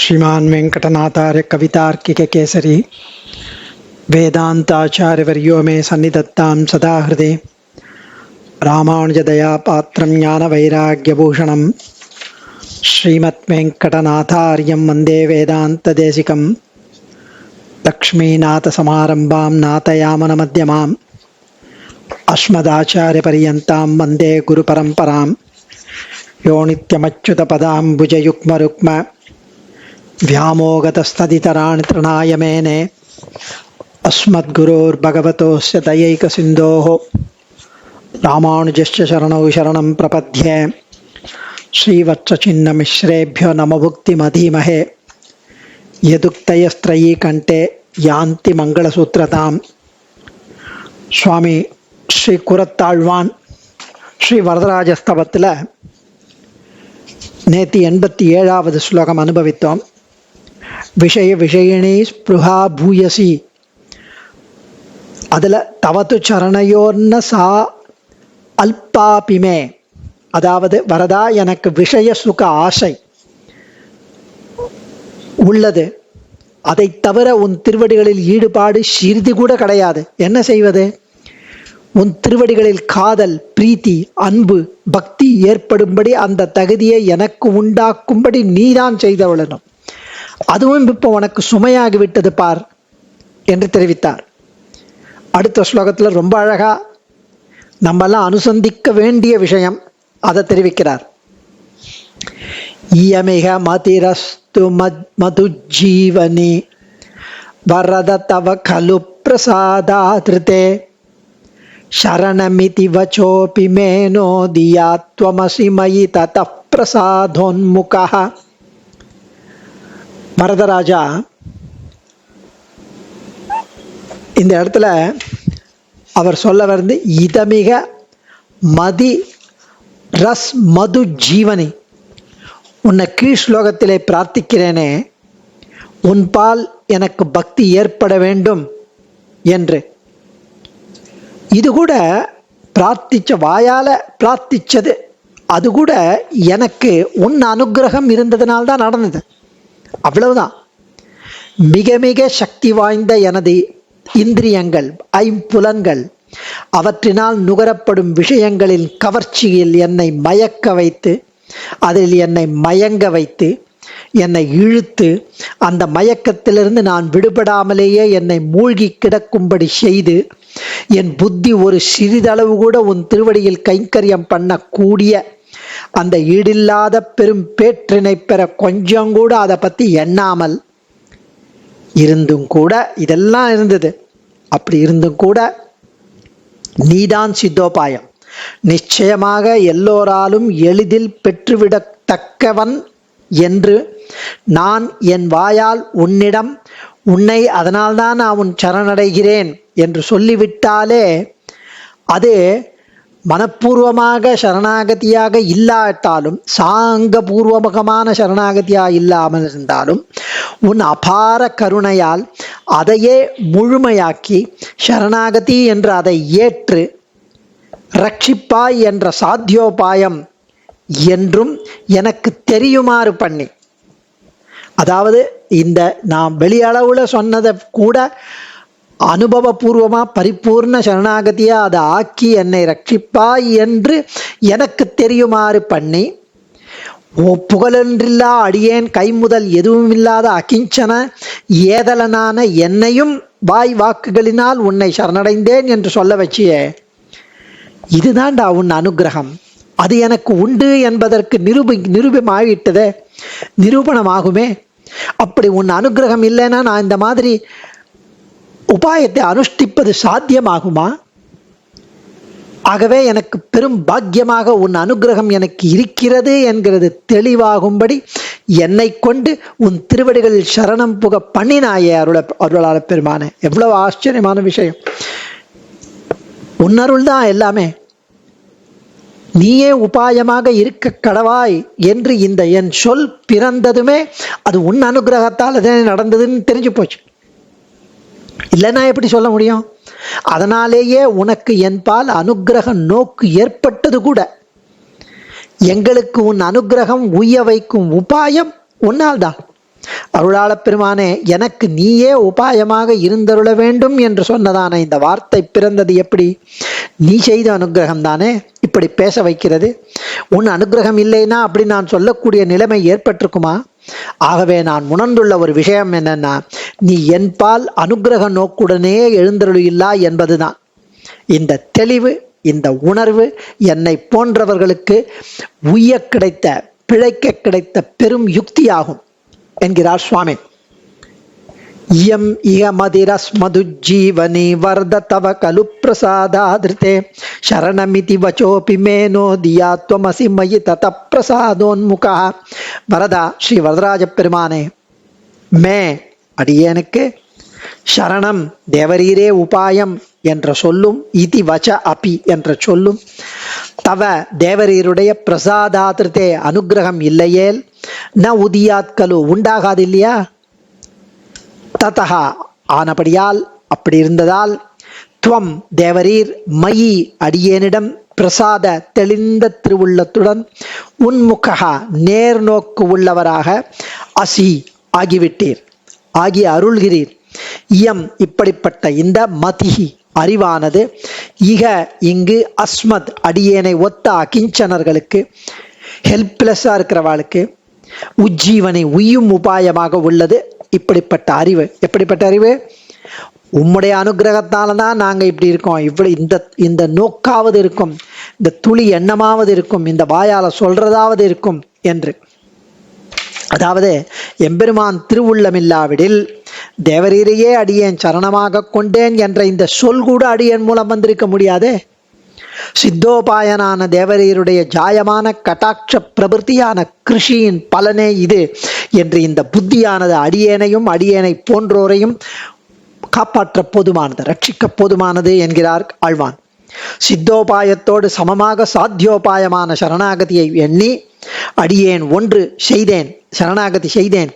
श्रीमान वेंकटनाथार्य कवितार्किक केसरी वेदांताचार्यवर्यो मे सन्निधत्तां सदा हृदे रामानुजदया पात्रं ज्ञानवैराग्यभूषणं श्रीमद्वेंकटनाथार्यं वन्दे वेदान्तदेशिकं लक्ष्मीनाथसमारम्भां नाथयामनमध्यमाम् अस्मदाचार्यपर्यन्तां वन्दे गुरुपरम्परां यो नित्यमच्युतपदाम्बुजयुग्मरुक्म व्यामोगतस्तदितराणि तृणाय मेने अस्मद्गुरोर्भगवतोस्य दयैकसिन्धोः रामानुजस्य शरणौ शरणं प्रपद्ये श्रीवत्सचिन्नमिश्रेभ्यो नमभुक्तिमधीमहे यदुक्तयस्त्रयी कंठे यान्ति मंगलसूत्रताम् சுவாமி ஸ்ரீ குரத்தாழ்வான் ஸ்ரீ வரதராஜஸ்தவத்தில் நேற்று 87வது ஸ்லோகம் அனுபவித்தோம். விஷய விஷயினி ஸ்பிருஹா பூயசி, அதில் தவது சரணையோர்ன சா அல்பாபிமே, அதாவது வரதா எனக்கு விஷய சுக ஆசை உள்ளது, அதை தவிர உன் திருவடிகளில் ஈடுபாடு சிறிது கூட கிடையாது. என்ன செய்வது? உன் திருவடிகளில் காதல், பிரீத்தி, அன்பு, பக்தி ஏற்படும்படி அந்த தகுதியை எனக்கு உண்டாக்கும்படி நீதான் செய்தவளனும், அதுவும் இப்போ உனக்கு சுமையாகிவிட்டது பார் என்று தெரிவித்தார். அடுத்த ஸ்லோகத்தில் ரொம்ப அழகா நம்மெல்லாம் அனுசந்திக்க வேண்டிய விஷயம் அதை தெரிவிக்கிறார். இயமிக மதிரஸ்து மது ஜீவனி வரத தவ கலு பிரசாதாத்ருதே சரணமிதி வச்சோபி மேனோ தியாத்வமசி மயி தத பிரசாதோன்முகः. வரதராஜா இந்த இடத்துல அவர் சொல்ல வந்து இதமிக மதி ரஸ் மது ஜீவனி, உன்னை கீழ் ஸ்லோகத்திலே பிரார்த்திக்கிறேனே, உன்பால் எனக்கு பக்தி ஏற்பட வேண்டும் என்று. இது கூட பிரார்த்திச்ச, வாயால பிரார்த்திச்சது, அது கூட எனக்கு உன் அனுகிரகம் இருந்ததுனால்தான் நடந்தது, அவ்வளவுதான். மிக மிக சக்தி வாய்ந்த எனது இந்திரியங்கள், ஐம்புலன்கள், அவற்றினால் நுகரப்படும் விஷயங்களின் கவர்ச்சியில் என்னை மயக்க வைத்து, அதில் என்னை மயங்க வைத்து, என்னை இழுத்து, அந்த மயக்கத்திலிருந்து நான் விடுபடாமலேயே என்னை மூழ்கி கிடக்கும்படி செய்து, என் புத்தி ஒரு சிறிதளவு கூட உன் திருவடியில் கைங்கரியம் பண்ணக்கூடிய அந்த ஈடில்லாத பெரும் பேற்றினை பெற கொஞ்சம் கூட அதை பற்றி எண்ணாமல் இருந்தும் கூட, இதெல்லாம் இருந்தது, அப்படி இருந்தும் கூட நீதான் சித்தோபாயம், நிச்சயமாக எல்லோராலும் எளிதில் பெற்றுவிடத்தக்கவன் என்று நான் என் வாயால் உன்னிடம் உன்னை அதனால்தான் நான் உன் சரணடைகிறேன் என்று சொல்லிவிட்டாலே அது மனப்பூர்வமாக சரணாகதியாக இல்லாட்டாலும், சாங்கபூர்வகமான சரணாகதியாக இல்லாமல் இருந்தாலும், உன் அபார கருணையால் அதையே முழுமையாக்கி சரணாகதி என்று அதை ஏற்று ரட்சிப்பாய் என்ற சாத்தியோபாயம் என்றும் எனக்கு தெரியுமாறு பண்ணி, அதாவது இந்த நாம் வெளியளவில் சொன்னதை கூட அனுபவபூர்வமாக பரிபூர்ண சரணாகதியாக அதை ஆக்கி என்னை ரட்சிப்பாய் என்று எனக்கு தெரியுமாறு பண்ணி, புகழொன்றில்லா அடியேன் கைமுதல் எதுவும் இல்லாத அகிஞ்சன ஏதலனான என்னையும் வாய் வாக்குகளினால் உன்னை சரணடைந்தேன் என்று சொல்ல வச்சியே, இதுதான்டா உன் அனுகிரகம். அது எனக்கு உண்டு என்பதற்கு நிரூபமாகிட்டதே, நிரூபணமாகுமே. அப்படி உன் அனுகிரகம் இல்லைன்னா நான் இந்த மாதிரி உபாயத்தை அனுஷ்டிப்பது சாத்தியமாகுமா? ஆகவே எனக்கு பெரும் பாக்கியமாக உன் அனுகிரகம் எனக்கு இருக்கிறது என்கிறது தெளிவாகும்படி என்னை கொண்டு உன் திருவடிகளில் சரணம் புக பண்ணினாயே அருளாள பெருமானே. எவ்வளவு ஆச்சரியமான விஷயம்! உன்னருள் தான் எல்லாமே, நீயே உபாயமாக இருக்க கடவாய் என்று இந்த என் சொல் பிறந்ததுமே அது உன் அனுகிரகத்தால் அதே நடந்ததுன்னு தெரிஞ்சு போச்சு. இல்லைன்னா எப்படி சொல்ல முடியும்? அதனாலேயே உனக்கு என்பால் அனுகிரக நோக்கு ஏற்பட்டது கூட. எங்களுக்கு உன் அனுகிரகம் உய்ய வைக்கும் உபாயம் உன்னால் தான். அருளாளப் பெருமானே, எனக்கு நீயே உபாயமாக இருந்தருள வேண்டும் என்று சொன்னதான இந்த வார்த்தை பிறந்தது எப்படி? நீ செய்த அனுகிரகம் தானே இப்படி பேச வைக்கிறது. உன் அனுகிரகம் இல்லைன்னா அப்படி நான் சொல்லக்கூடிய நிலைமை ஏற்பட்டிருக்குமா? ஆகவே நான் உணர்ந்துள்ள ஒரு விஷயம் என்னன்னா, நீ என்பால் அனுகிரக நோக்குடனே எழுந்தருளில்லா என்பதுதான். இந்த தெளிவு, இந்த உணர்வு என்னை போன்றவர்களுக்கு உய்ய கிடைத்த, பிழைக்க கிடைத்த பெரும் யுக்தியாகும் என்கிறார் சுவாமி. இயம் இக மதிரஸ்மது ஜீவனி வர்த தவ கலு பிரசாதாதிருதே சரணமிதி வச்சோபி மேனோ தியாத்வமசி மயி தத பிரசாதோன்முகா. வரதா, ஸ்ரீ வரதராஜ பெருமானே, மே அடியேனுக்கு சரணம் தேவரீரே உபாயம் என்ற சொல்லும், இதி வச்ச அபி என்ற சொல்லும், தவ தேவரீருடைய பிரசாதாதிருதே அனுகிரகம் இல்லையேல் ந உதியாத்கலு உண்டாகாது இல்லையா, ததா ஆனபடியால், அப்படி இருந்ததால், துவம் தேவரீர் மயி அடியேனிடம் பிரசாத தெளிந்த திருவுள்ளத்துடன் உன்முகா நேர்நோக்கு உள்ளவராக அசி ஆகிவிட்டீர், ஆகி அருள்கிறீர். இயம் இப்படிப்பட்ட இந்த மதிஹி அறிவானது இக இங்கு அஸ்மத் அடியேனை ஒத்த அகிஞ்சனர்களுக்கு, ஹெல்ப்லெஸ்ஸா இருக்கிறவாளுக்கு, உஜ்ஜீவனை உய்யும் உபாயமாக உள்ளது. இப்படிப்பட்ட அறிவு, எப்படிப்பட்ட அறிவு? உம்முடைய அனுகிரகத்தால தான் நாங்கள் இப்படி இருக்கோம், இவ்வளவு இந்த நோக்காவது இருக்கும், இந்த துளி எண்ணமாவது இருக்கும், இந்த வாயால சொல்றதாவது இருக்கும் என்று. அதாவது எம்பெருமான் திருவுள்ளமில்லாவிடில் தேவரீரையே அடியேன் சரணமாக கொண்டேன் என்ற இந்த சொல் கூட அடியேன் மூலம் வந்திருக்க முடியாதே. சித்தோபாயனான தேவரீருடைய ஜாயமான கட்டாட்ச பிரபுத்தியான கிருஷியின் பலனே இது என்று இந்த புத்தியானது அடியேனையும் அடியேனை போன்றோரையும் காப்பாற்ற போதுமானது, ரட்சிக்க போதுமானது என்கிறார் ஆழ்வான். சித்தோபாயத்தோடு சமமாக சாத்தியோபாயமான சரணாகதியை எண்ணி அடியேன் ஒன்று செய்தேன், சரணாகதி செய்தேன்,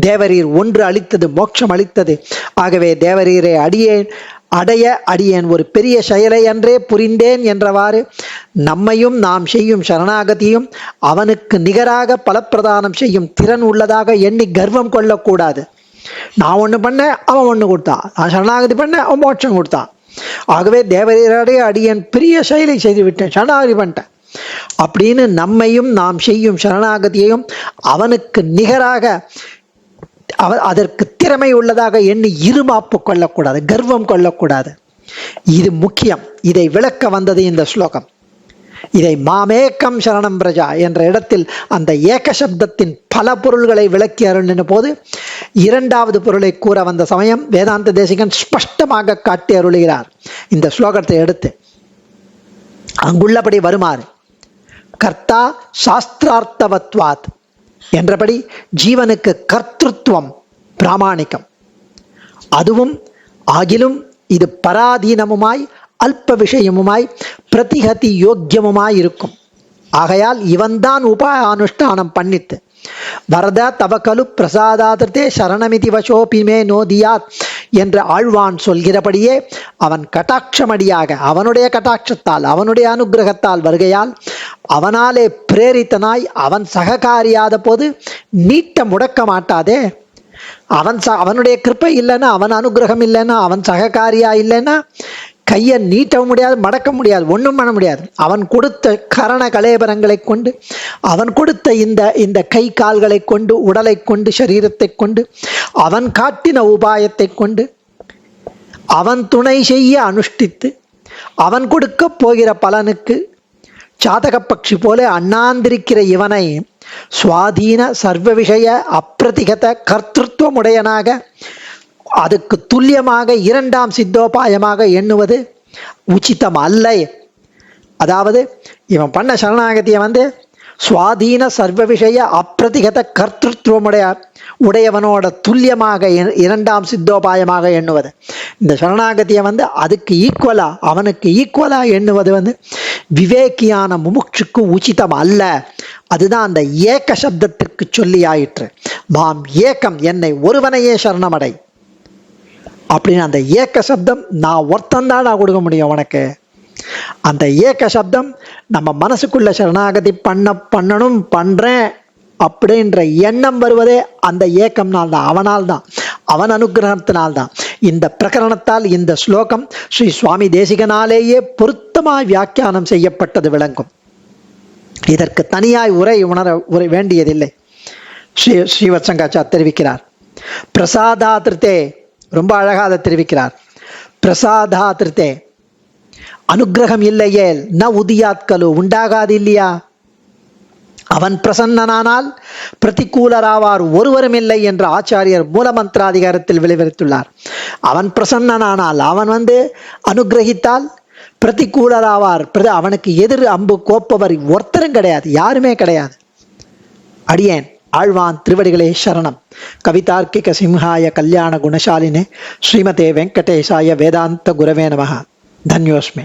தேவரீர் ஒன்று அளித்தது மோட்சம் அளித்தது. ஆகவே தேவரீரை அடைய அடியேன் ஒரு பெரிய செயலை அன்றே புரிந்தேன் என்றவாறு நம்மையும் நாம் செய்யும் சரணாகதியும் அவனுக்கு நிகராக பலப்பிரதானம் செய்யும் திறன் உள்ளதாக எண்ணி கர்வம் கொள்ளக்கூடாது. நான் ஒன்று பண்ணேன், அவன் ஒன்று கொடுத்தான், நான் சரணாகதி பண்ணேன், அவன் மோட்சம் கொடுத்தான். ஆகவே தேவரீரடைய அடியேன் பெரிய செயலை செய்து விட்டேன், சரணாகதி பண்ணிட்டேன் அப்படின்னு நம்மையும் நாம் செய்யும் சரணாகதியையும் அவனுக்கு நிகராக அதற்கு திறமை உள்ளதாக எண்ணி இருமாப்பு கொள்ளக்கூடாது, கர்வம் கொள்ளக்கூடாது. இது முக்கியம். இதை விளக்க வந்தது இந்த ஸ்லோகம். இதை மாமேக்கம் சரணம் பிரஜா என்ற இடத்தில் அந்த ஏக சப்தத்தின் பல பொருள்களை விளக்கி அருளின போது இரண்டாவது பொருளை கூற வந்த சமயம் வேதாந்த தேசிகன் ஸ்பஷ்டமாக காட்டி அருளுகிறார். இந்த ஸ்லோகத்தை எடுத்து அங்குள்ளபடி வருமாறு, கர்த்தா சாஸ்திரார்த்தவத்வாத் என்றபடி ஜீவனுக்கு கர்த்திருவம் பிராமாணிக்கம், அதுவும் ஆகிலும் இது பராதீனமுமாய் அல்ப விஷயமுமாய் பிரதிகதி யோக்கியமுமாய் இருக்கும். ஆகையால் இவன்தான் அனுஷ்டானம் பண்ணித்து வரத தவக்கலு பிரசாதாதே சரணமிதி வசோபிமே நோதியாத் என்று ஆழ்வான் சொல்கிறபடியே அவன் கட்டாட்சமடியாக அவனுடைய கட்டாட்சத்தால் அவனுடைய அனுகிரகத்தால் வருகையால் அவனாலே பிரேரித்தனாய் அவன் சககாரியாத போது நீட்ட முடக்க மாட்டாதே. அவனுடைய கிருப்பை இல்லைன்னா, அவன் அனுகிரகம் இல்லைன்னா, அவன் சககாரியா இல்லைன்னா கையை நீட்டவும் முடியாது, மடக்க முடியாது, ஒன்றும் பண்ண முடியாது. அவன் கொடுத்த கரண கலேபரங்களை கொண்டு, அவன் கொடுத்த இந்த கை கால்களை கொண்டு, உடலை கொண்டு, சரீரத்தை கொண்டு, அவன் காட்டின உபாயத்தை கொண்டு, அவன் துணை செய்ய அனுஷ்டித்து, அவன் கொடுக்க போகிற பலனுக்கு சாதக பட்சி போல அண்ணாந்திருக்கிற இவனை சுவாதீன சர்வ விஷய அப்பிரதிகத கர்த்திருவமுடையனாக அதுக்கு துல்லியமாக இரண்டாம் சித்தோபாயமாக எண்ணுவது உச்சிதம் அல்ல. அதாவது இவன் பண்ண சரணாகதியை சுவாதீன சர்வ விஷய அப்பிரதிகத கர்த்திருவமுடையவனோட துல்லியமாக இரண்டாம் சித்தோபாயமாக எண்ணுவது, இந்த சரணாகதியை அதுக்கு ஈக்குவலா அவனுக்கு ஈக்குவலா எண்ணுவது விவேக்கியான முமுட்சுக்கு உச்சிதம் அல்ல. அதுதான் அந்த ஏக சப்தத்திற்கு சொல்லி ஆயிற்று. மாம் ஏகம், என்னை ஒருவனையே சரணமடை அப்படின்னு அந்த ஏக சப்தம் நான் ஒருத்தந்தான் நான் கொடுக்க முடியும் உனக்கு. அந்த ஏக சப்தம் நம்ம மனசுக்குள்ள சரணாகதி பண்ணணும் பண்றேன் அப்படின்ற எண்ணம் வருவதே அந்த ஏக்கம்னால் தான், அவனால் தான், அவன் அனுகிரகத்தினால்தான். இந்த பிரகரணத்தால் இந்த ஸ்லோகம் ஸ்ரீ சுவாமி தேசிகனாலேயே பொருத்தமாய் வியாக்கியானம் செய்யப்பட்டது விளங்கும். இதற்கு தனியாய் உரை வேண்டியதில்லை. ஸ்ரீவத்சங்காச்சார் தெரிவிக்கிறார். பிரசாதாதிருத்தே, ரொம்ப அழகாக அதை தெரிவிக்கிறார். பிரசாதாதிருத்தே, அனுகிரகம் இல்லையே ந உதியாத்கலு, உண்டாகாது இல்லையா? அவன் பிரசன்னனானால் பிரதிகூலராவார் ஒருவரும் இல்லை என்று ஆச்சாரியர் மூலமந்திராதிகாரத்தில் வெளிவரித்துள்ளார். அவன் பிரசன்னனானால், அவன் அனுகிரகித்தால் பிரதிகூலராவார், அவனுக்கு எதிர் அம்பு கோப்பவர் ஒருத்தரும் கிடையாது, யாருமே கிடையாது. அடியேன் ஆழ்வான் திருவடிகளே சரணம். கவிதார்க்கிக சிம்ஹாய கல்யாண குணசாலினே ஸ்ரீமதே வெங்கடேசாய வேதாந்த குரவே நமஹ. தன்யோஸ்மே.